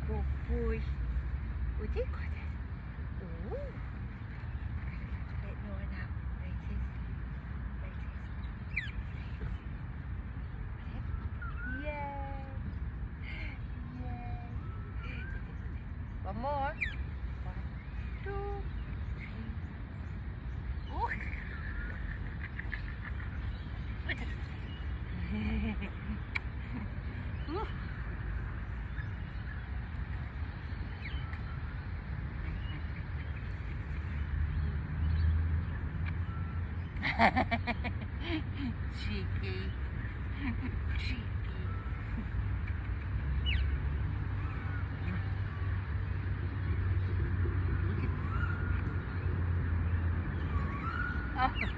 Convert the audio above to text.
Good boy. Would you got it? Ooh. Let Nora now. There it is. There it is. Yay. Yay. One more. 1, 2, 3. Ooh. Ooh. Cheeky. Cheeky. Oh.